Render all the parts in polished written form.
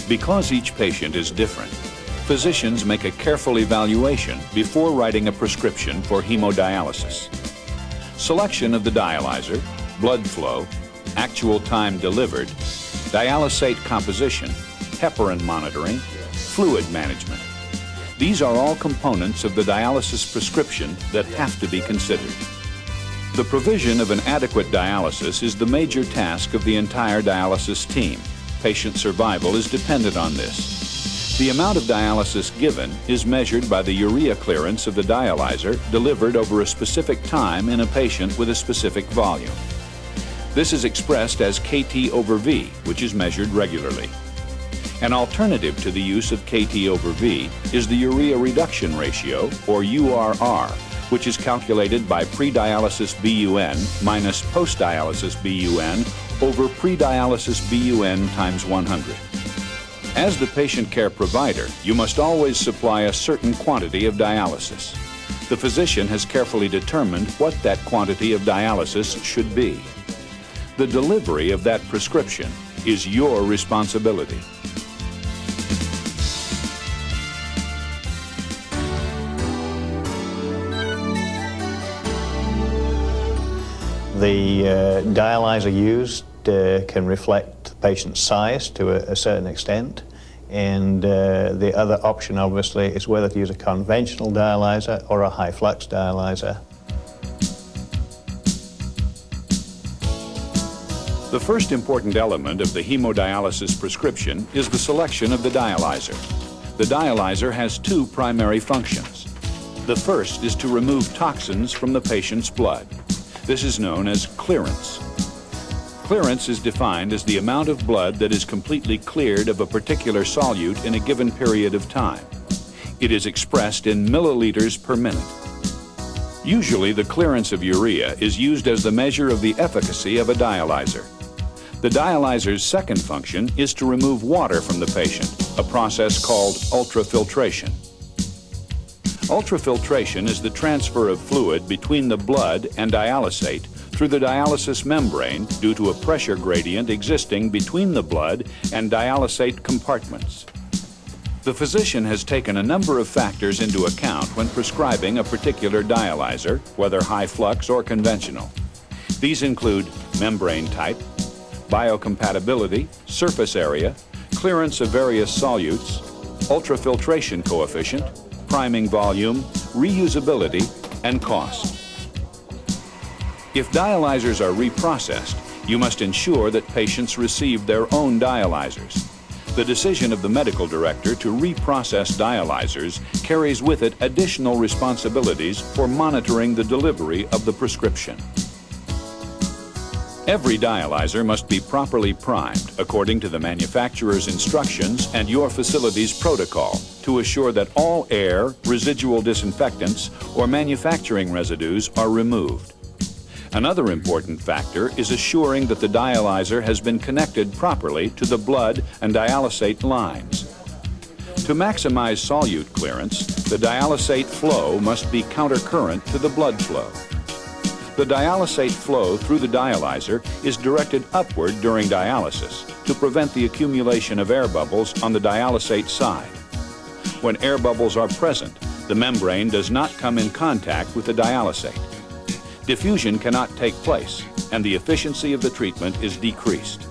Because each patient is different, physicians make a careful evaluation before writing a prescription for hemodialysis. Selection of the dialyzer, blood flow, actual time delivered, dialysate composition, heparin monitoring, fluid management. These are all components of the dialysis prescription that have to be considered. The provision of an adequate dialysis is the major task of the entire dialysis team. Patient survival is dependent on this. The amount of dialysis given is measured by the urea clearance of the dialyzer delivered over a specific time in a patient with a specific volume. This is expressed as KT over V, which is measured regularly. An alternative to the use of KT over V is the urea reduction ratio, or URR, which is calculated by pre-dialysis BUN minus post-dialysis BUN over pre-dialysis BUN times 100. As the patient care provider, you must always supply a certain quantity of dialysis. The physician has carefully determined what that quantity of dialysis should be. The delivery of that prescription is your responsibility. The dialyzer used can reflect the patient's size to a certain extent, and the other option obviously is whether to use a conventional dialyzer or a high flux dialyzer. The first important element of the hemodialysis prescription is the selection of the dialyzer. The dialyzer has two primary functions. The first is to remove toxins from the patient's blood. This is known as clearance. Clearance is defined as the amount of blood that is completely cleared of a particular solute in a given period of time. It is expressed in milliliters per minute. Usually, the clearance of urea is used as the measure of the efficacy of a dialyzer. The dialyzer's second function is to remove water from the patient, a process called ultrafiltration. Ultrafiltration is the transfer of fluid between the blood and dialysate through the dialysis membrane due to a pressure gradient existing between the blood and dialysate compartments. The physician has taken a number of factors into account when prescribing a particular dialyzer, whether high flux or conventional. These include membrane type, biocompatibility, surface area, clearance of various solutes, ultrafiltration coefficient, priming volume, reusability, and cost. If dialyzers are reprocessed, you must ensure that patients receive their own dialyzers. The decision of the medical director to reprocess dialyzers carries with it additional responsibilities for monitoring the delivery of the prescription. Every dialyzer must be properly primed according to the manufacturer's instructions and your facility's protocol to assure that all air, residual disinfectants, or manufacturing residues are removed. Another important factor is assuring that the dialyzer has been connected properly to the blood and dialysate lines. To maximize solute clearance, the dialysate flow must be countercurrent to the blood flow. The dialysate flow through the dialyzer is directed upward during dialysis to prevent the accumulation of air bubbles on the dialysate side. When air bubbles are present, the membrane does not come in contact with the dialysate. Diffusion cannot take place, and the efficiency of the treatment is decreased.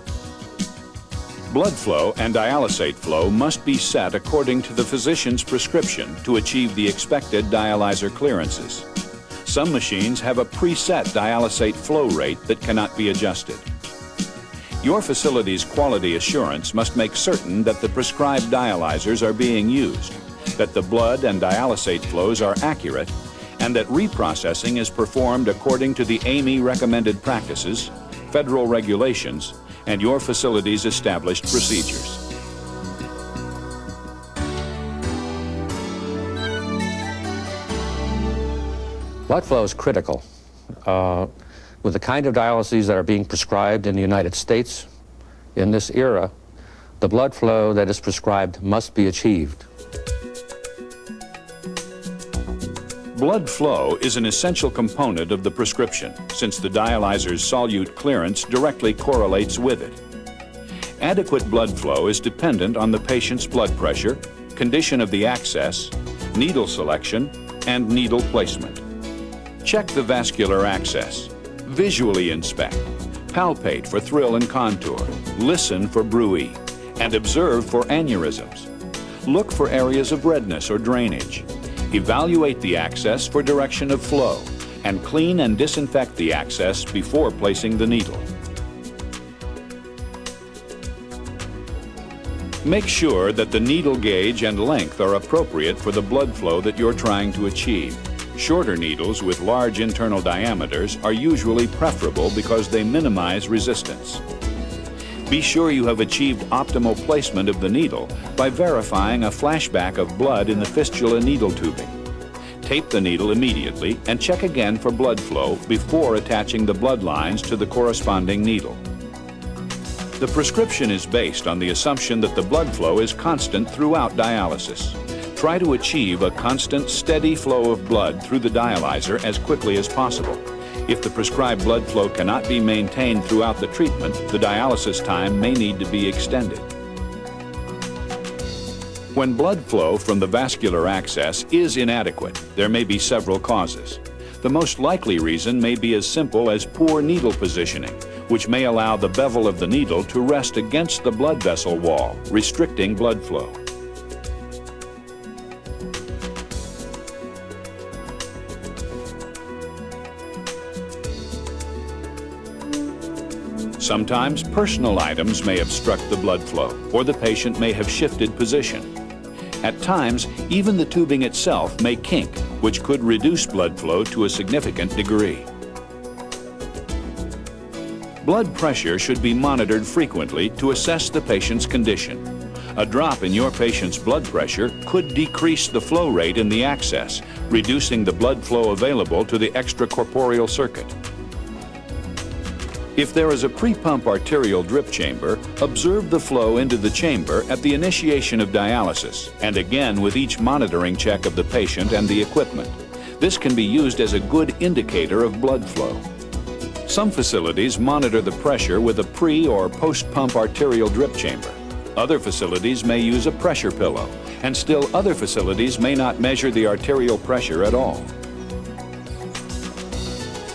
Blood flow and dialysate flow must be set according to the physician's prescription to achieve the expected dialyzer clearances. Some machines have a preset dialysate flow rate that cannot be adjusted. Your facility's quality assurance must make certain that the prescribed dialyzers are being used, that the blood and dialysate flows are accurate, and that reprocessing is performed according to the AAMI recommended practices, federal regulations, and your facility's established procedures. Blood flow is critical. With the kind of dialyses that are being prescribed in the United States in this era, the blood flow that is prescribed must be achieved. Blood flow is an essential component of the prescription, since the dialyzer's solute clearance directly correlates with it. Adequate blood flow is dependent on the patient's blood pressure, condition of the access, needle selection, and needle placement. Check the vascular access. Visually inspect. Palpate for thrill and contour. Listen for bruit, and observe for aneurysms. Look for areas of redness or drainage. Evaluate the access for direction of flow, and clean and disinfect the access before placing the needle. Make sure that the needle gauge and length are appropriate for the blood flow that you're trying to achieve. Shorter needles with large internal diameters are usually preferable because they minimize resistance. Be sure you have achieved optimal placement of the needle by verifying a flashback of blood in the fistula needle tubing. Tape the needle immediately and check again for blood flow before attaching the blood lines to the corresponding needle. The prescription is based on the assumption that the blood flow is constant throughout dialysis. Try to achieve a constant, steady flow of blood through the dialyzer as quickly as possible. If the prescribed blood flow cannot be maintained throughout the treatment, the dialysis time may need to be extended. When blood flow from the vascular access is inadequate, there may be several causes. The most likely reason may be as simple as poor needle positioning, which may allow the bevel of the needle to rest against the blood vessel wall, restricting blood flow. Sometimes personal items may obstruct the blood flow, or the patient may have shifted position. At times, even the tubing itself may kink, which could reduce blood flow to a significant degree. Blood pressure should be monitored frequently to assess the patient's condition. A drop in your patient's blood pressure could decrease the flow rate in the access, reducing the blood flow available to the extracorporeal circuit. If there is a pre-pump arterial drip chamber, observe the flow into the chamber at the initiation of dialysis, and again with each monitoring check of the patient and the equipment. This can be used as a good indicator of blood flow. Some facilities monitor the pressure with a pre- or post-pump arterial drip chamber. Other facilities may use a pressure pillow, and still other facilities may not measure the arterial pressure at all.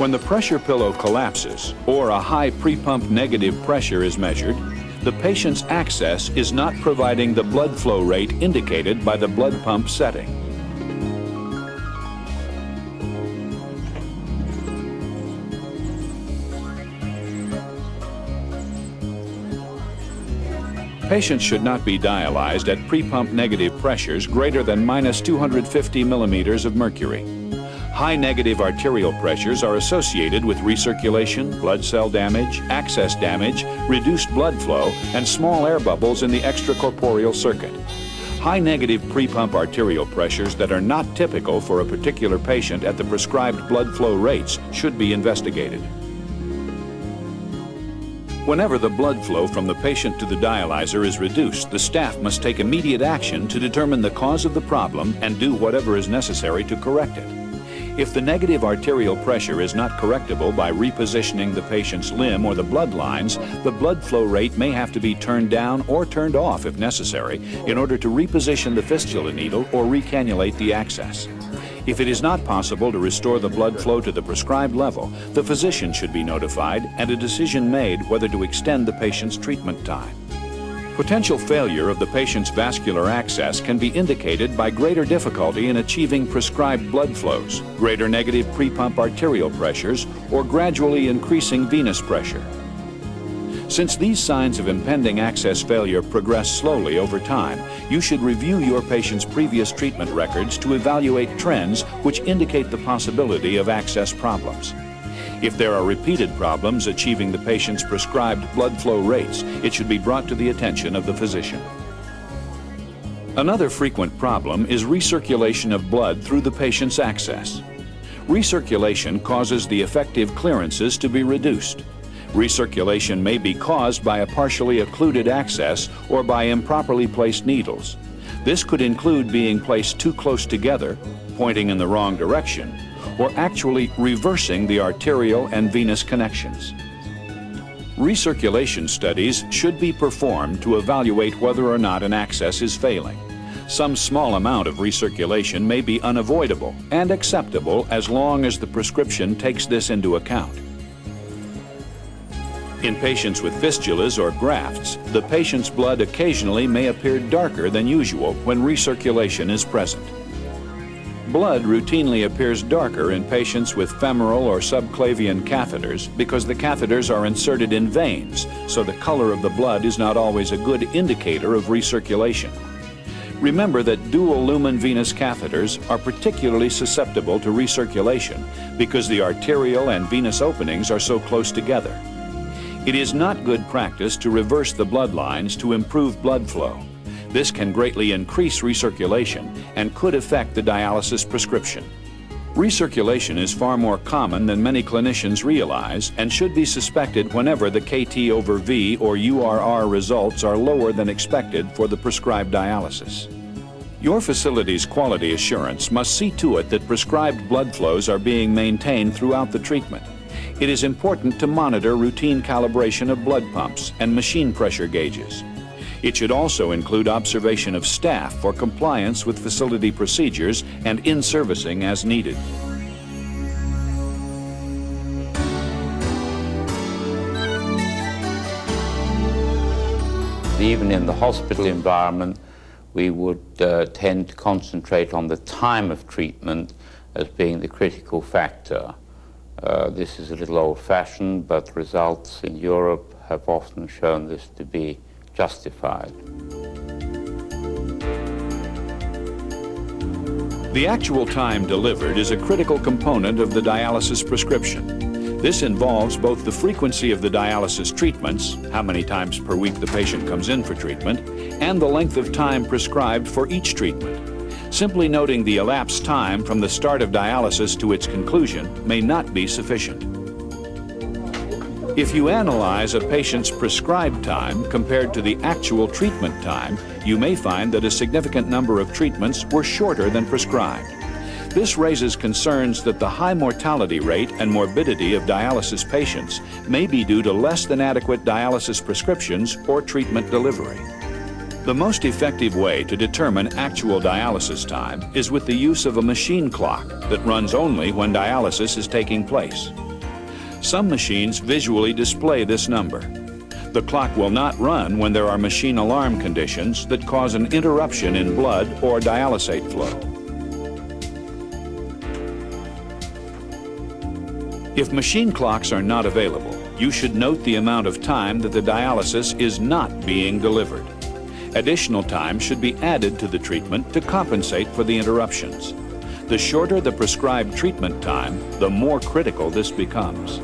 When the pressure pillow collapses or a high pre-pump negative pressure is measured, the patient's access is not providing the blood flow rate indicated by the blood pump setting. Patients should not be dialyzed at pre-pump negative pressures greater than -250 millimeters of mercury. High negative arterial pressures are associated with recirculation, blood cell damage, access damage, reduced blood flow, and small air bubbles in the extracorporeal circuit. High negative pre-pump arterial pressures that are not typical for a particular patient at the prescribed blood flow rates should be investigated. Whenever the blood flow from the patient to the dialyzer is reduced, the staff must take immediate action to determine the cause of the problem and do whatever is necessary to correct it. If the negative arterial pressure is not correctable by repositioning the patient's limb or the blood lines, the blood flow rate may have to be turned down or turned off if necessary in order to reposition the fistula needle or recannulate the access. If it is not possible to restore the blood flow to the prescribed level, the physician should be notified and a decision made whether to extend the patient's treatment time. Potential failure of the patient's vascular access can be indicated by greater difficulty in achieving prescribed blood flows, greater negative pre-pump arterial pressures, or gradually increasing venous pressure. Since these signs of impending access failure progress slowly over time, you should review your patient's previous treatment records to evaluate trends which indicate the possibility of access problems. If there are repeated problems achieving the patient's prescribed blood flow rates, it should be brought to the attention of the physician. Another frequent problem is recirculation of blood through the patient's access. Recirculation causes the effective clearances to be reduced. Recirculation may be caused by a partially occluded access or by improperly placed needles. This could include being placed too close together, pointing in the wrong direction, or actually reversing the arterial and venous connections. Recirculation studies should be performed to evaluate whether or not an access is failing. Some small amount of recirculation may be unavoidable and acceptable as long as the prescription takes this into account. In patients with fistulas or grafts, the patient's blood occasionally may appear darker than usual when recirculation is present. Blood routinely appears darker in patients with femoral or subclavian catheters because the catheters are inserted in veins, so the color of the blood is not always a good indicator of recirculation. Remember that dual lumen venous catheters are particularly susceptible to recirculation because the arterial and venous openings are so close together. It is not good practice to reverse the blood lines to improve blood flow. This can greatly increase recirculation and could affect the dialysis prescription. Recirculation is far more common than many clinicians realize and should be suspected whenever the KT/V or URR results are lower than expected for the prescribed dialysis. Your facility's quality assurance must see to it that prescribed blood flows are being maintained throughout the treatment. It is important to monitor routine calibration of blood pumps and machine pressure gauges. It should also include observation of staff for compliance with facility procedures and in-servicing as needed. Even in the hospital environment, we would tend to concentrate on the time of treatment as being the critical factor. This is a little old-fashioned, but results in Europe have often shown this to be justified. The actual time delivered is a critical component of the dialysis prescription. This involves both the frequency of the dialysis treatments, how many times per week the patient comes in for treatment, and the length of time prescribed for each treatment. Simply noting the elapsed time from the start of dialysis to its conclusion may not be sufficient. If you analyze a patient's prescribed time compared to the actual treatment time, you may find that a significant number of treatments were shorter than prescribed. This raises concerns that the high mortality rate and morbidity of dialysis patients may be due to less than adequate dialysis prescriptions or treatment delivery. The most effective way to determine actual dialysis time is with the use of a machine clock that runs only when dialysis is taking place. Some machines visually display this number. The clock will not run when there are machine alarm conditions that cause an interruption in blood or dialysate flow. If machine clocks are not available, you should note the amount of time that the dialysis is not being delivered. Additional time should be added to the treatment to compensate for the interruptions. The shorter the prescribed treatment time, the more critical this becomes.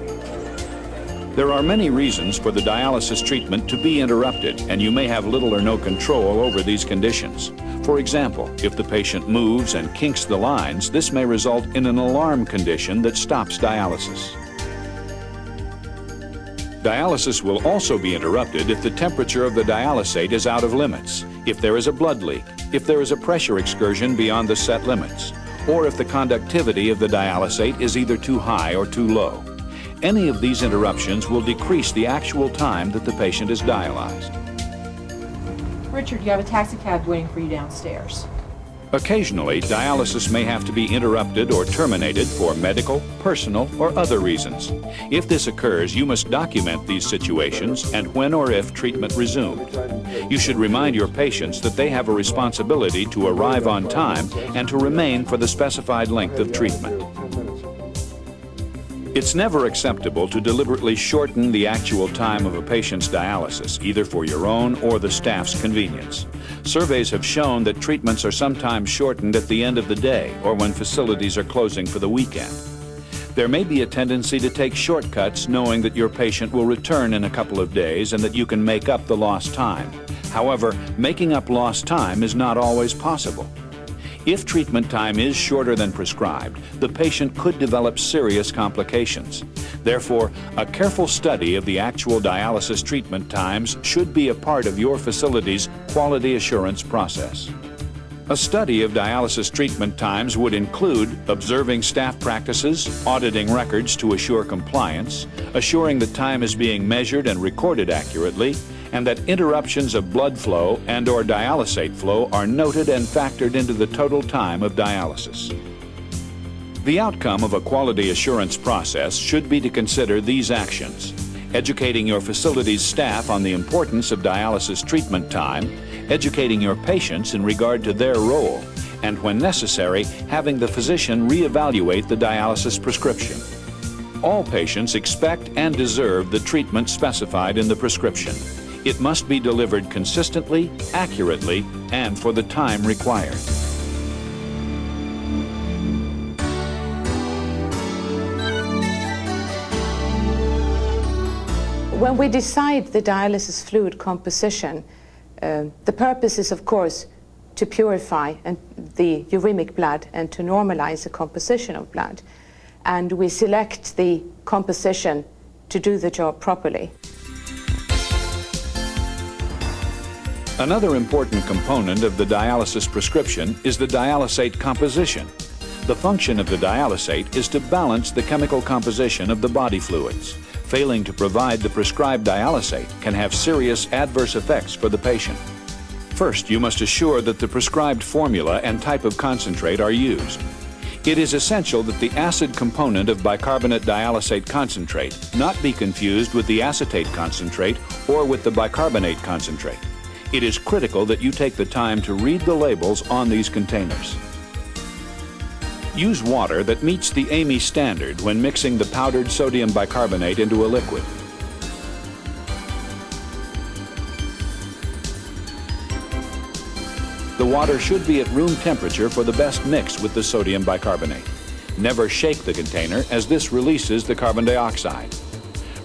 There are many reasons for the dialysis treatment to be interrupted, and you may have little or no control over these conditions. For example, if the patient moves and kinks the lines, this may result in an alarm condition that stops dialysis. Dialysis will also be interrupted if the temperature of the dialysate is out of limits, if there is a blood leak, if there is a pressure excursion beyond the set limits, or if the conductivity of the dialysate is either too high or too low. Any of these interruptions will decrease the actual time that the patient is dialyzed. Richard, you have a taxi cab waiting for you downstairs. Occasionally, dialysis may have to be interrupted or terminated for medical, personal, or other reasons. If this occurs, you must document these situations and when or if treatment resumed. You should remind your patients that they have a responsibility to arrive on time and to remain for the specified length of treatment. It's never acceptable to deliberately shorten the actual time of a patient's dialysis, either for your own or the staff's convenience. Surveys have shown that treatments are sometimes shortened at the end of the day or when facilities are closing for the weekend. There may be a tendency to take shortcuts knowing that your patient will return in a couple of days and that you can make up the lost time. However, making up lost time is not always possible. If treatment time is shorter than prescribed, the patient could develop serious complications. Therefore, a careful study of the actual dialysis treatment times should be a part of your facility's quality assurance process. A study of dialysis treatment times would include observing staff practices, auditing records to assure compliance, assuring that time is being measured and recorded accurately, and that interruptions of blood flow and/or dialysate flow are noted and factored into the total time of dialysis. The outcome of a quality assurance process should be to consider these actions: educating your facility's staff on the importance of dialysis treatment time, educating your patients in regard to their role, and when necessary, having the physician reevaluate the dialysis prescription. All patients expect and deserve the treatment specified in the prescription. It must be delivered consistently, accurately, and for the time required. When we decide the dialysis fluid composition, the purpose is, of course, to purify the uremic blood and to normalize the composition of blood. And we select the composition to do the job properly. Another important component of the dialysis prescription is the dialysate composition. The function of the dialysate is to balance the chemical composition of the body fluids. Failing to provide the prescribed dialysate can have serious adverse effects for the patient. First, you must assure that the prescribed formula and type of concentrate are used. It is essential that the acid component of bicarbonate dialysate concentrate not be confused with the acetate concentrate or with the bicarbonate concentrate. It is critical that you take the time to read the labels on these containers. Use water that meets the AMI standard when mixing the powdered sodium bicarbonate into a liquid. The water should be at room temperature for the best mix with the sodium bicarbonate. Never shake the container, as this releases the carbon dioxide.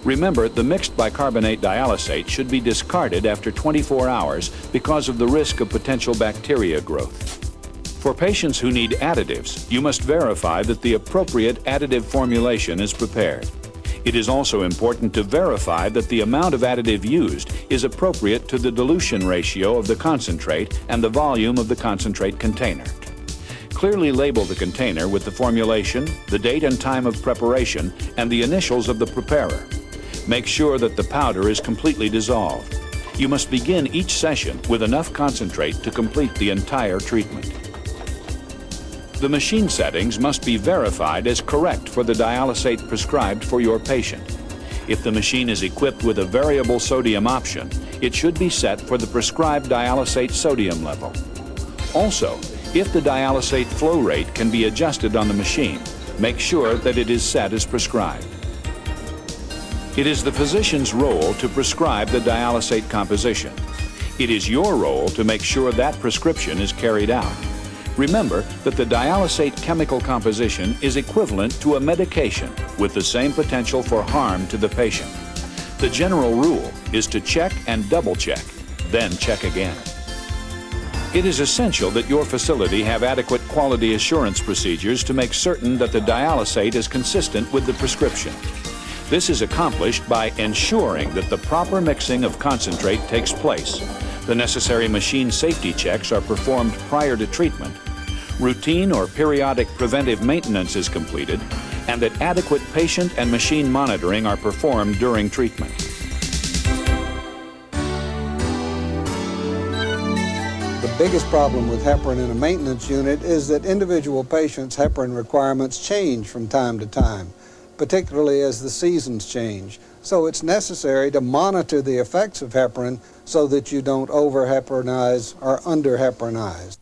Remember, the mixed bicarbonate dialysate should be discarded after 24 hours because of the risk of potential bacteria growth. For patients who need additives, you must verify that the appropriate additive formulation is prepared. It is also important to verify that the amount of additive used is appropriate to the dilution ratio of the concentrate and the volume of the concentrate container. Clearly label the container with the formulation, the date and time of preparation, and the initials of the preparer. Make sure that the powder is completely dissolved. You must begin each session with enough concentrate to complete the entire treatment. The machine settings must be verified as correct for the dialysate prescribed for your patient. If the machine is equipped with a variable sodium option, it should be set for the prescribed dialysate sodium level. Also, if the dialysate flow rate can be adjusted on the machine, make sure that it is set as prescribed. It is the physician's role to prescribe the dialysate composition. It is your role to make sure that prescription is carried out. Remember that the dialysate chemical composition is equivalent to a medication with the same potential for harm to the patient. The general rule is to check and double check, then check again. It is essential that your facility have adequate quality assurance procedures to make certain that the dialysate is consistent with the prescription. This is accomplished by ensuring that the proper mixing of concentrate takes place. The necessary machine safety checks are performed prior to treatment. Routine or periodic preventive maintenance is completed, and that adequate patient and machine monitoring are performed during treatment. The biggest problem with heparin in a maintenance unit is that individual patients' heparin requirements change from time to time, particularly as the seasons change. So it's necessary to monitor the effects of heparin so that you don't over-heparinize or under-heparinize.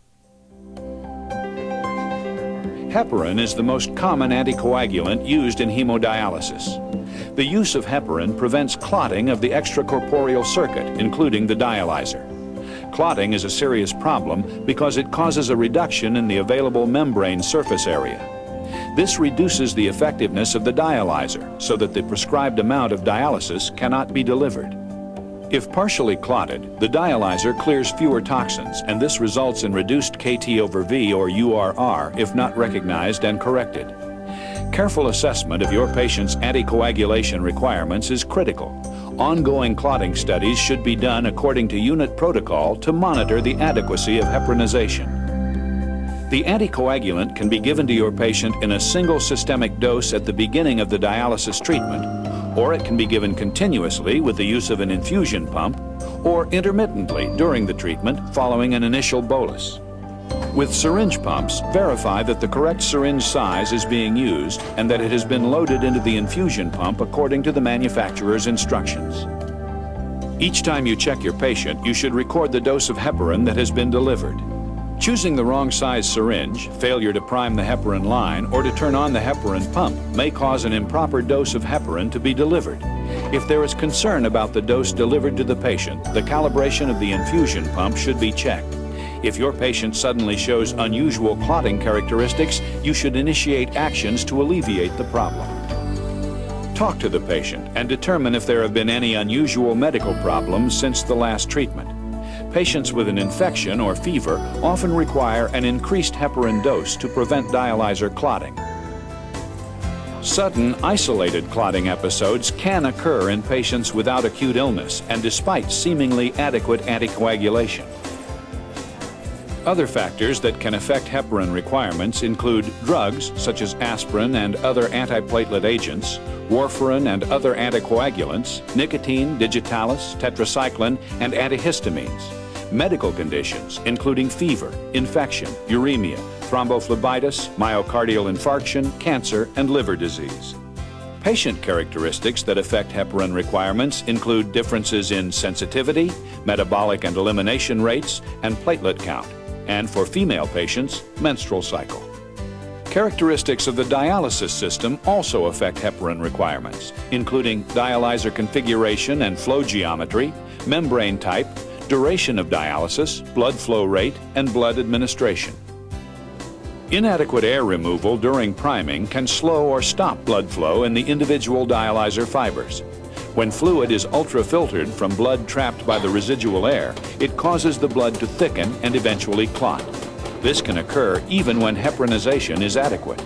Heparin is the most common anticoagulant used in hemodialysis. The use of heparin prevents clotting of the extracorporeal circuit, including the dialyzer. Clotting is a serious problem because it causes a reduction in the available membrane surface area. This reduces the effectiveness of the dialyzer so that the prescribed amount of dialysis cannot be delivered. If partially clotted, the dialyzer clears fewer toxins, and this results in reduced KT/V or URR if not recognized and corrected. Careful assessment of your patient's anticoagulation requirements is critical. Ongoing clotting studies should be done according to unit protocol to monitor the adequacy of heparinization. The anticoagulant can be given to your patient in a single systemic dose at the beginning of the dialysis treatment, or it can be given continuously with the use of an infusion pump, or intermittently during the treatment following an initial bolus. With syringe pumps, verify that the correct syringe size is being used and that it has been loaded into the infusion pump according to the manufacturer's instructions. Each time you check your patient, you should record the dose of heparin that has been delivered. Choosing the wrong size syringe, failure to prime the heparin line, or to turn on the heparin pump may cause an improper dose of heparin to be delivered. If there is concern about the dose delivered to the patient, the calibration of the infusion pump should be checked. If your patient suddenly shows unusual clotting characteristics, you should initiate actions to alleviate the problem. Talk to the patient and determine if there have been any unusual medical problems since the last treatment. Patients with an infection or fever often require an increased heparin dose to prevent dialyzer clotting. Sudden, isolated clotting episodes can occur in patients without acute illness and despite seemingly adequate anticoagulation. Other factors that can affect heparin requirements include drugs such as aspirin and other antiplatelet agents, warfarin and other anticoagulants, nicotine, digitalis, tetracycline, and antihistamines. Medical conditions including fever, infection, uremia, thrombophlebitis, myocardial infarction, cancer, and liver disease. Patient characteristics that affect heparin requirements include differences in sensitivity, metabolic and elimination rates, and platelet count, and for female patients, menstrual cycle. Characteristics of the dialysis system also affect heparin requirements, including dialyzer configuration and flow geometry, membrane type, duration of dialysis, blood flow rate, and blood administration. Inadequate air removal during priming can slow or stop blood flow in the individual dialyzer fibers. When fluid is ultrafiltered from blood trapped by the residual air, it causes the blood to thicken and eventually clot. This can occur even when heparinization is adequate.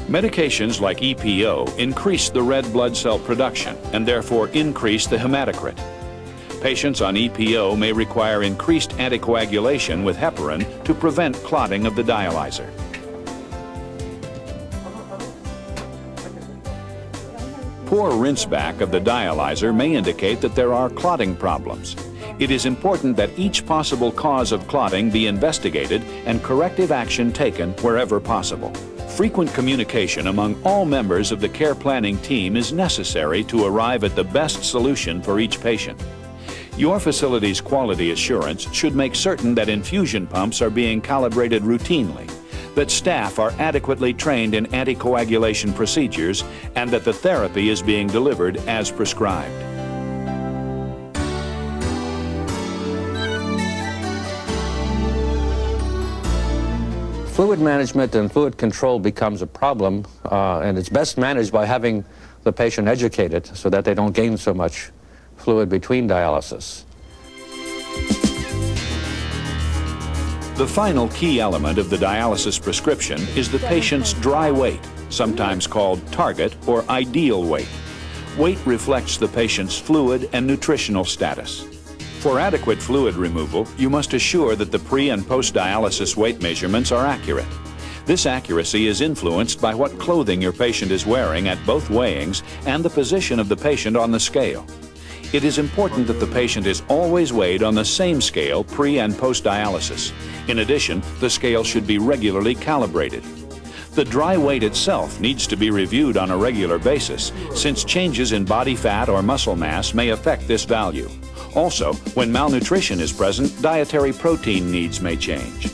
Medications like EPO increase the red blood cell production and therefore increase the hematocrit. Patients on EPO may require increased anticoagulation with heparin to prevent clotting of the dialyzer. Poor rinse back of the dialyzer may indicate that there are clotting problems. It is important that each possible cause of clotting be investigated and corrective action taken wherever possible. Frequent communication among all members of the care planning team is necessary to arrive at the best solution for each patient. Your facility's quality assurance should make certain that infusion pumps are being calibrated routinely, that staff are adequately trained in anticoagulation procedures, and that the therapy is being delivered as prescribed. Fluid management and fluid control becomes a problem, and it's best managed by having the patient educated so that they don't gain so much fluid between dialysis. The final key element of the dialysis prescription is the patient's dry weight, sometimes called target or ideal weight. Weight reflects the patient's fluid and nutritional status. For adequate fluid removal, you must assure that the pre- and post-dialysis weight measurements are accurate. This accuracy is influenced by what clothing your patient is wearing at both weighings and the position of the patient on the scale. It is important that the patient is always weighed on the same scale pre- and post-dialysis. In addition, the scale should be regularly calibrated. The dry weight itself needs to be reviewed on a regular basis, since changes in body fat or muscle mass may affect this value. Also, when malnutrition is present, dietary protein needs may change.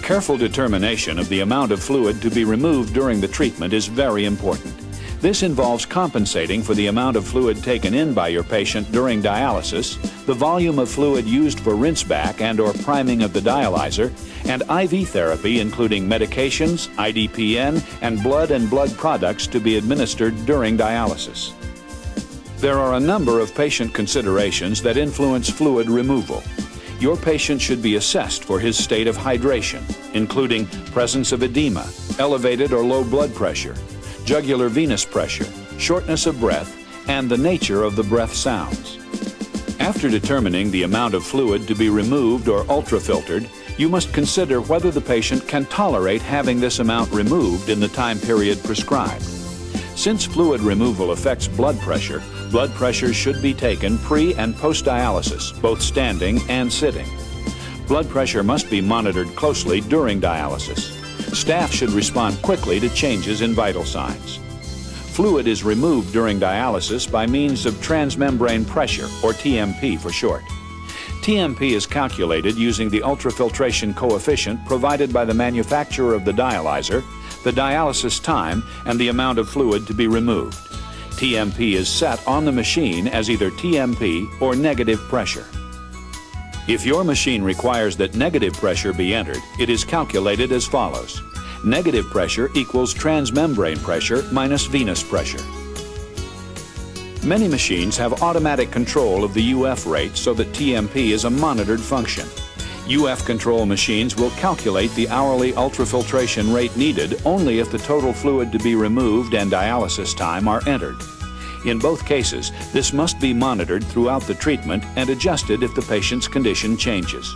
Careful determination of the amount of fluid to be removed during the treatment is very important. This involves compensating for the amount of fluid taken in by your patient during dialysis, the volume of fluid used for rinse back and/or priming of the dialyzer, and IV therapy including medications, IDPN, and blood products to be administered during dialysis. There are a number of patient considerations that influence fluid removal. Your patient should be assessed for his state of hydration, including presence of edema, elevated or low blood pressure, jugular venous pressure, shortness of breath, and the nature of the breath sounds. After determining the amount of fluid to be removed or ultrafiltered, you must consider whether the patient can tolerate having this amount removed in the time period prescribed. Since fluid removal affects blood pressure should be taken pre- and post-dialysis, both standing and sitting. Blood pressure must be monitored closely during dialysis. Staff should respond quickly to changes in vital signs. Fluid is removed during dialysis by means of transmembrane pressure, or TMP for short. TMP is calculated using the ultrafiltration coefficient provided by the manufacturer of the dialyzer, the dialysis time, and the amount of fluid to be removed. TMP is set on the machine as either TMP or negative pressure. If your machine requires that negative pressure be entered, it is calculated as follows. Negative pressure equals transmembrane pressure minus venous pressure. Many machines have automatic control of the UF rate so that TMP is a monitored function. UF control machines will calculate the hourly ultrafiltration rate needed only if the total fluid to be removed and dialysis time are entered. In both cases, this must be monitored throughout the treatment and adjusted if the patient's condition changes.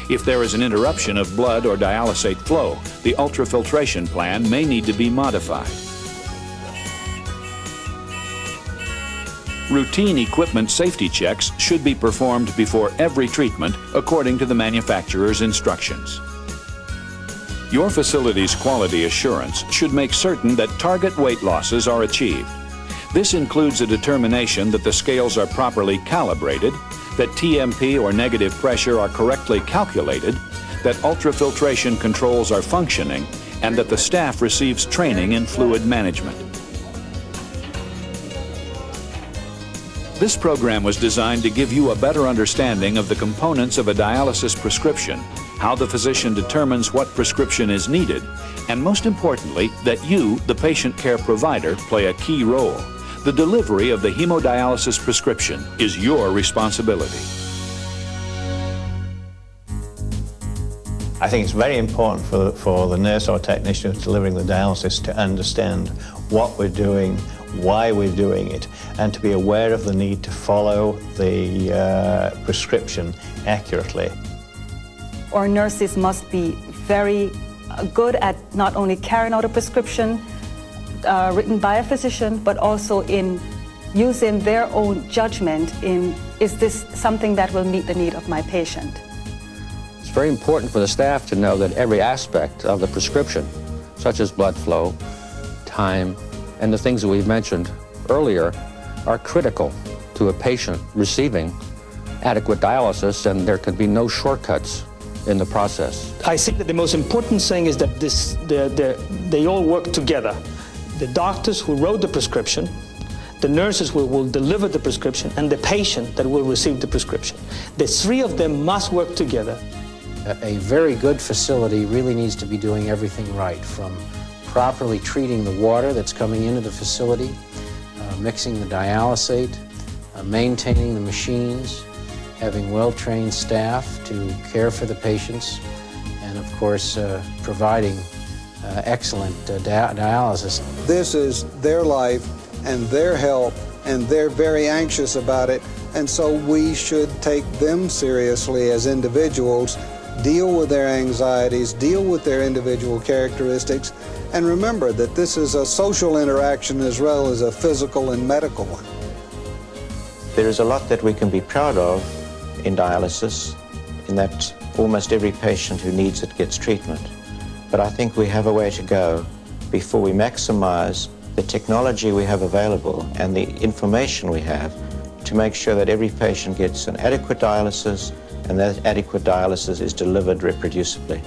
If there is an interruption of blood or dialysate flow, the ultrafiltration plan may need to be modified. Routine equipment safety checks should be performed before every treatment according to the manufacturer's instructions. Your facility's quality assurance should make certain that target weight losses are achieved. This includes a determination that the scales are properly calibrated, that TMP or negative pressure are correctly calculated, that ultrafiltration controls are functioning, and that the staff receives training in fluid management. This program was designed to give you a better understanding of the components of a dialysis prescription, how the physician determines what prescription is needed, and most importantly, that you, the patient care provider, play a key role. The delivery of the hemodialysis prescription is your responsibility. I think it's very important for the nurse or technician who's delivering the dialysis to understand what we're doing, why we're doing it, and to be aware of the need to follow the prescription accurately. Our nurses must be very good at not only carrying out a prescription written by a physician, but also in using their own judgment in, is this something that will meet the need of my patient? It's very important for the staff to know that every aspect of the prescription, such as blood flow, time, and the things that we've mentioned earlier, are critical to a patient receiving adequate dialysis, and there can be no shortcuts in the process. I think that the most important thing is that they all work together. The doctors who wrote the prescription, the nurses who will deliver the prescription, and the patient that will receive the prescription. The three of them must work together. A very good facility really needs to be doing everything right, from properly treating the water that's coming into the facility, mixing the dialysate, maintaining the machines, having well-trained staff to care for the patients, and of course providing excellent dialysis. This is their life and their health, and they're very anxious about it, and so we should take them seriously as individuals, deal with their anxieties, deal with their individual characteristics, and remember that this is a social interaction as well as a physical and medical one. There is a lot that we can be proud of in dialysis, in that almost every patient who needs it gets treatment. But I think we have a way to go before we maximize the technology we have available and the information we have to make sure that every patient gets an adequate dialysis and that adequate dialysis is delivered reproducibly.